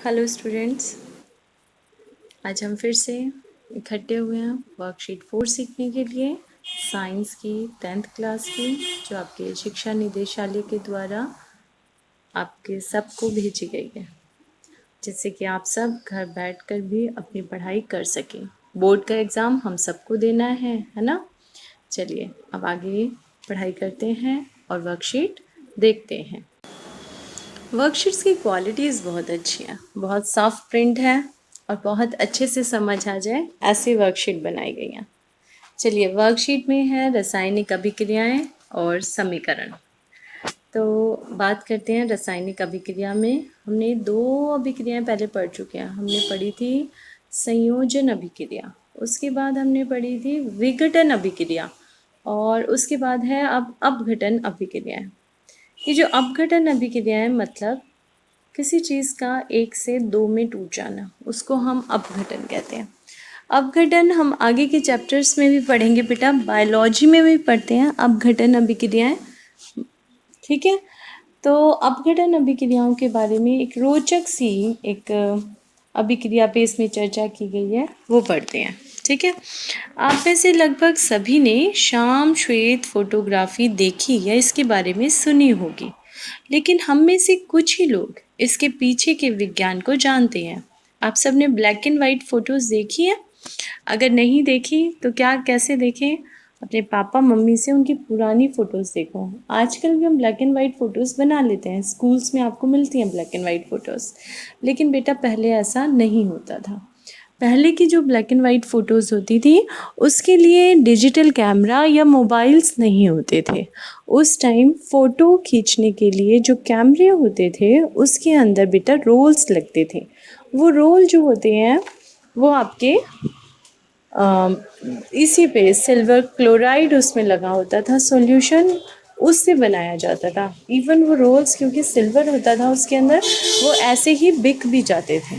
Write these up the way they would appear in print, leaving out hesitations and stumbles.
Hello students, आज हम फिर से इकट्ठे हुए हैं वर्कशीट 4 सीखने के लिए साइंस की 10th क्लास की, जो आपके शिक्षा निदेशालय के द्वारा आपके सबको भेजी गई है, जिससे कि आप सब घर बैठकर भी अपनी पढ़ाई कर सकें। बोर्ड का एग्ज़ाम हम सबको देना है ना। चलिए अब आगे पढ़ाई करते हैं और वर्कशीट देखते हैं। वर्कशीट्स की क्वालिटीज़ बहुत अच्छी है, बहुत सॉफ्ट प्रिंट है और बहुत अच्छे से समझ आ जाए ऐसी वर्कशीट बनाई गई है। चलिए, वर्कशीट में है रासायनिक अभिक्रियाएं और समीकरण। तो बात करते हैं रासायनिक अभिक्रिया में। हमने 2 अभिक्रियाएं पहले पढ़ चुके हैं। हमने पढ़ी थी संयोजन अभिक्रिया, उसके बाद हमने पढ़ी थी विघटन अभिक्रिया और उसके बाद है अब अपघटन अभिक्रियाएं। ये जो अपघटन अभिक्रियाएं मतलब किसी चीज़ का 1 से 2 में टूट जाना, उसको हम अपघटन कहते हैं। अपघटन हम आगे के चैप्टर्स में भी पढ़ेंगे बेटा, बायोलॉजी में भी पढ़ते हैं अपघटन अभिक्रियाएं, ठीक है। तो अपघटन अभिक्रियाओं के बारे में एक रोचक सी एक अभिक्रिया पे इसमें चर्चा की गई है, वो पढ़ते हैं, ठीक है। आप में से लगभग सभी ने श्याम श्वेत फोटोग्राफी देखी या इसके बारे में सुनी होगी, लेकिन हम में से कुछ ही लोग इसके पीछे के विज्ञान को जानते हैं। आप सब ने ब्लैक एंड वाइट फोटोज़ देखी है? अगर नहीं देखी तो क्या कैसे देखें? अपने पापा मम्मी से उनकी पुरानी फ़ोटोज़ देखो। आजकल भी हम ब्लैक एंड वाइट फ़ोटोज़ बना लेते हैं, स्कूल्स में आपको मिलती हैं ब्लैक एंड वाइट फ़ोटोज़, लेकिन बेटा पहले ऐसा नहीं होता था। पहले की जो ब्लैक एंड वाइट फ़ोटोज़ होती थी, उसके लिए डिजिटल कैमरा या मोबाइल्स नहीं होते थे। उस टाइम फ़ोटो खींचने के लिए जो कैमरे होते थे, उसके अंदर बेटा रोल्स लगते थे। वो रोल जो होते हैं वो आपके इसी पे सिल्वर क्लोराइड उसमें लगा होता था, सॉल्यूशन उससे बनाया जाता था। इवन वो रोल्स क्योंकि सिल्वर होता था उसके अंदर, वो ऐसे ही बिक भी जाते थे,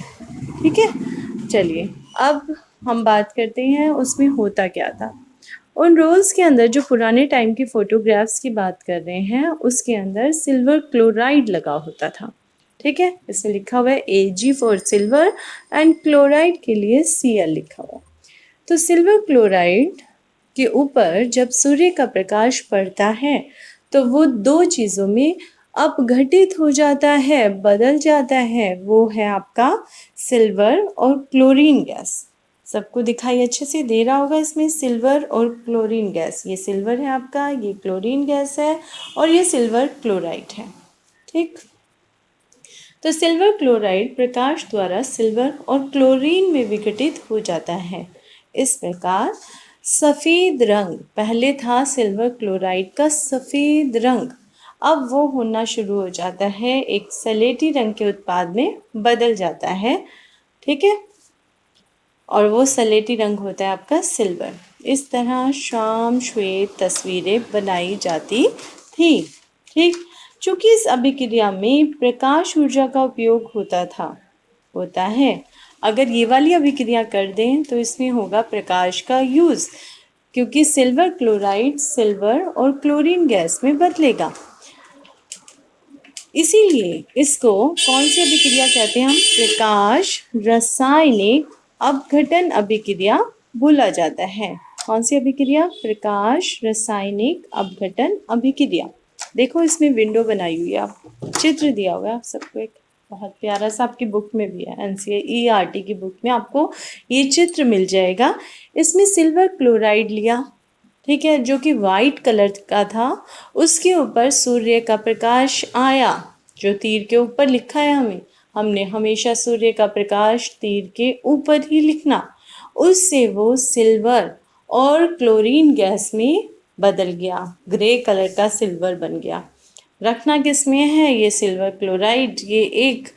ठीक है। चलिए अब हम बात करते हैं उसमें होता क्या था। उन रोल्स के अंदर जो पुराने टाइम की फ़ोटोग्राफ्स की बात कर रहे हैं, उसके अंदर सिल्वर क्लोराइड लगा होता था, ठीक है। इसमें लिखा हुआ है Ag for silver and chloride के लिए Cl लिखा हुआ। तो सिल्वर क्लोराइड के ऊपर जब सूर्य का प्रकाश पड़ता है तो वो 2 चीज़ों में अपघटित हो जाता है, बदल जाता है। वो है आपका सिल्वर और क्लोरीन गैस। सबको दिखाई अच्छे से दे रहा होगा इसमें, सिल्वर और क्लोरीन गैस। ये सिल्वर है आपका, ये क्लोरीन गैस है और ये सिल्वर क्लोराइड है, ठीक। तो सिल्वर क्लोराइड प्रकाश द्वारा सिल्वर और क्लोरीन में विघटित हो जाता है। इस प्रकार सफ़ेद रंग, पहले था सिल्वर क्लोराइड का सफ़ेद रंग, अब वो होना शुरू हो जाता है, एक सलेटी रंग के उत्पाद में बदल जाता है, ठीक है। और वो सलेटी रंग होता है आपका सिल्वर। इस तरह श्याम श्वेत तस्वीरें बनाई जाती थी, ठीक। चूँकि इस अभिक्रिया में प्रकाश ऊर्जा का उपयोग होता है। अगर ये वाली अभिक्रिया कर दें तो इसमें होगा प्रकाश का यूज़, क्योंकि सिल्वर क्लोराइड सिल्वर और क्लोरीन गैस में बदलेगा। इसीलिए इसको कौन सी अभिक्रिया कहते हैं हम? प्रकाश रासायनिक अपघटन अभिक्रिया बोला जाता है। कौन सी अभिक्रिया? प्रकाश रासायनिक अपघटन अभिक्रिया। देखो इसमें विंडो बनाई हुई है, आप चित्र दिया हुआ है आप सबको, एक बहुत प्यारा सा आपकी बुक में भी है, NCERT की बुक में आपको ये चित्र मिल जाएगा। इसमें सिल्वर क्लोराइड लिया, ठीक है, जो कि वाइट कलर का था, उसके ऊपर सूर्य का प्रकाश आया, जो तीर के ऊपर लिखा है हमने हमेशा सूर्य का प्रकाश तीर के ऊपर ही लिखना। उससे वो सिल्वर और क्लोरीन गैस में बदल गया, ग्रे कलर का सिल्वर बन गया। रखना किस में है? ये सिल्वर क्लोराइड, ये एक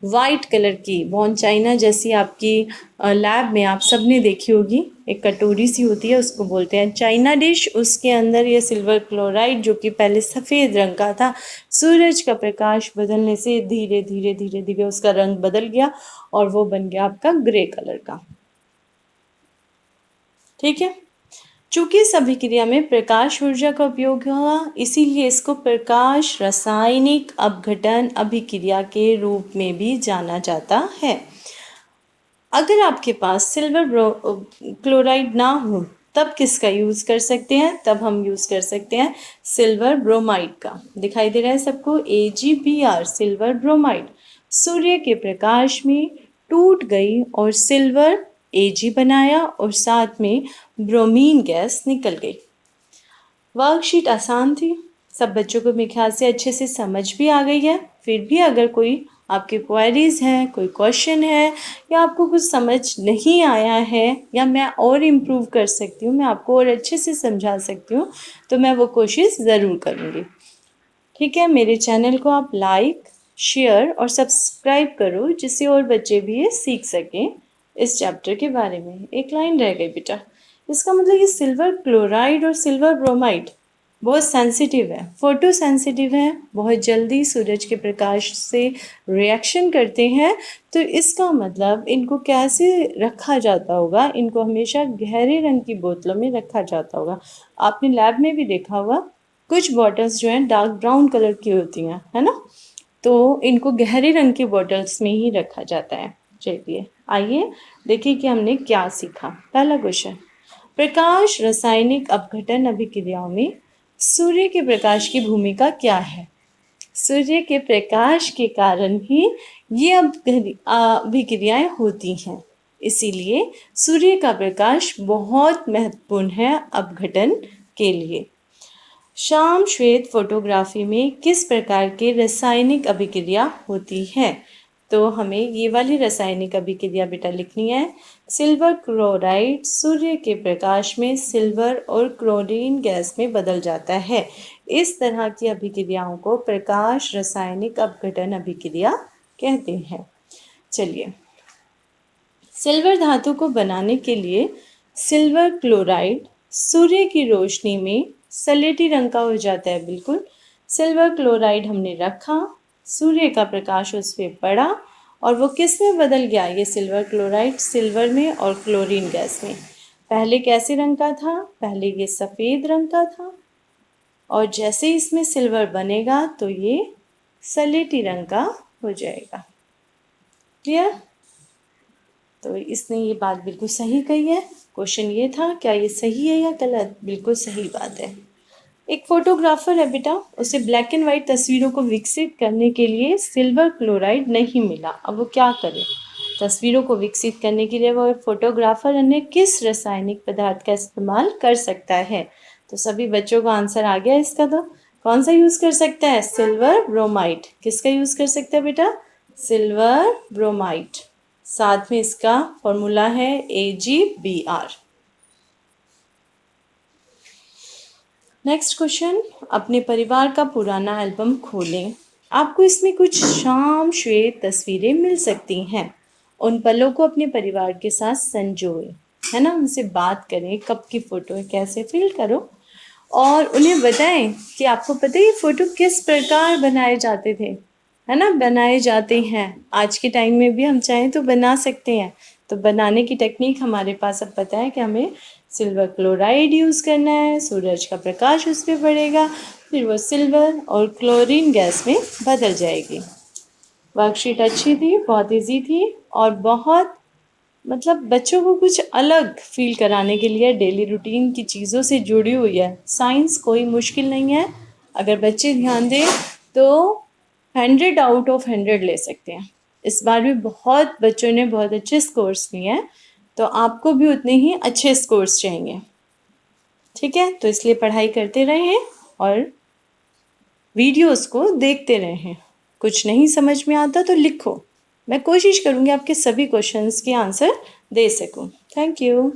वाइट कलर की बॉन चाइना जैसी आपकी लैब में आप सब ने देखी होगी, एक कटोरी सी होती है, उसको बोलते हैं चाइना डिश। उसके अंदर ये सिल्वर क्लोराइड, जो कि पहले सफ़ेद रंग का था, सूरज का प्रकाश बदलने से धीरे धीरे धीरे धीरे उसका रंग बदल गया और वो बन गया आपका ग्रे कलर का, ठीक है। चूंकि इस अभिक्रिया में प्रकाश ऊर्जा का उपयोग हुआ, इसीलिए इसको प्रकाश रासायनिक अपघटन अभिक्रिया के रूप में भी जाना जाता है। अगर आपके पास सिल्वर क्लोराइड ना हो तब किसका यूज़ कर सकते हैं? तब हम यूज़ कर सकते हैं सिल्वर ब्रोमाइड का। दिखाई दे रहा है सबको? AgBr सिल्वर ब्रोमाइड सूर्य के प्रकाश में टूट गई और सिल्वर Ag बनाया और साथ में ब्रोमीन गैस निकल गई। वर्कशीट आसान थी, सब बच्चों को मेरे ख्याल से अच्छे से समझ भी आ गई है। फिर भी अगर कोई आपकी क्वेरीज हैं, कोई क्वेश्चन है या आपको कुछ समझ नहीं आया है या मैं और इम्प्रूव कर सकती हूँ, मैं आपको और अच्छे से समझा सकती हूँ, तो मैं वो कोशिश ज़रूर करूँगी। ठीक है, मेरे चैनल को आप लाइक, शेयर और सब्सक्राइब करो जिससे और बच्चे भी ये सीख सकें इस चैप्टर के बारे में। एक लाइन रह गई बेटा, इसका मतलब ये सिल्वर क्लोराइड और सिल्वर ब्रोमाइड बहुत सेंसिटिव है, फोटो सेंसिटिव है, बहुत जल्दी सूरज के प्रकाश से रिएक्शन करते हैं। तो इसका मतलब इनको कैसे रखा जाता होगा? इनको हमेशा गहरे रंग की बोतलों में रखा जाता होगा। आपने लैब में भी देखा होगा, कुछ बॉटल्स जो हैं डार्क ब्राउन कलर की होती हैं, है ना? तो इनको गहरे रंग की बॉटल्स में ही रखा जाता है। चलिए आइए देखिए कि हमने क्या सीखा। पहला क्वेश्चन, प्रकाश रासायनिक अपघटन अभिक्रियाओं में सूर्य के प्रकाश की भूमिका क्या है? सूर्य के प्रकाश के कारण ही ये अभिक्रियाएं होती हैं, इसीलिए सूर्य का प्रकाश बहुत महत्वपूर्ण है अपघटन के लिए। शाम श्वेत फोटोग्राफी में किस प्रकार के रासायनिक अभिक्रिया होती है? तो हमें ये वाली रासायनिक अभिक्रिया बेटा लिखनी है। सिल्वर क्लोराइड सूर्य के प्रकाश में सिल्वर और क्लोरीन गैस में बदल जाता है। इस तरह की अभिक्रियाओं को प्रकाश रासायनिक अपघटन अभिक्रिया कहते हैं। चलिए, सिल्वर धातु को बनाने के लिए सिल्वर क्लोराइड सूर्य की रोशनी में सलेटी रंग का हो जाता है। बिल्कुल, सिल्वर क्लोराइड हमने रखा, सूर्य का प्रकाश उस पर पड़ा और वो किस में बदल गया? ये सिल्वर क्लोराइड सिल्वर में और क्लोरीन गैस में। पहले कैसे रंग का था? पहले ये सफ़ेद रंग का था और जैसे इसमें सिल्वर बनेगा तो ये सलेटी रंग का हो जाएगा। क्लियर? तो इसने ये बात बिल्कुल सही कही है। क्वेश्चन ये था, क्या ये सही है या गलत? बिल्कुल सही बात है। एक फोटोग्राफर है बेटा, उसे ब्लैक एंड वाइट तस्वीरों को विकसित करने के लिए सिल्वर क्लोराइड नहीं मिला। अब वो क्या करे? तस्वीरों को विकसित करने के लिए वो फोटोग्राफर अन्य किस रासायनिक पदार्थ का इस्तेमाल कर सकता है? तो सभी बच्चों को आंसर आ गया इसका। तो कौन सा यूज़ कर सकता है? Silver bromide. किसका यूज़ कर सकता है बेटा? Silver bromide. साथ में इसका फॉर्मूला है AgBr। नेक्स्ट क्वेश्चन, अपने परिवार का पुराना एल्बम खोलें। आपको इसमें कुछ शाम श्वेत तस्वीरें मिल सकती हैं। उन पलों को अपने परिवार के साथ संजोएं, है ना? उनसे बात करें, कब की फ़ोटो है, कैसे फील करो और उन्हें बताएं कि आपको पता है ये फ़ोटो किस प्रकार बनाए जाते थे, है ना? बनाए जाते हैं। आज के टाइम में भी हम चाहें तो बना सकते हैं। तो बनाने की टेक्निक हमारे पास अब पता है कि हमें सिल्वर क्लोराइड यूज़ करना है, सूरज का प्रकाश उस पर पड़ेगा, फिर वो सिल्वर और क्लोरीन गैस में बदल जाएगी। वर्कशीट अच्छी थी, बहुत इजी थी और बहुत मतलब बच्चों को कुछ अलग फील कराने के लिए डेली रूटीन की चीज़ों से जुड़ी हुई है। साइंस कोई मुश्किल नहीं है, अगर बच्चे ध्यान दें तो 100 आउट ऑफ 100 ले सकते हैं। इस बार भी बहुत बच्चों ने बहुत अच्छे स्कोर्स लिए हैं, तो आपको भी उतने ही अच्छे स्कोर्स चाहिए। ठीक है, तो इसलिए पढ़ाई करते रहें और वीडियोस को देखते रहें। कुछ नहीं समझ में आता तो लिखो, मैं कोशिश करूँगी आपके सभी क्वेश्चंस के आंसर दे सकूँ। Thank you.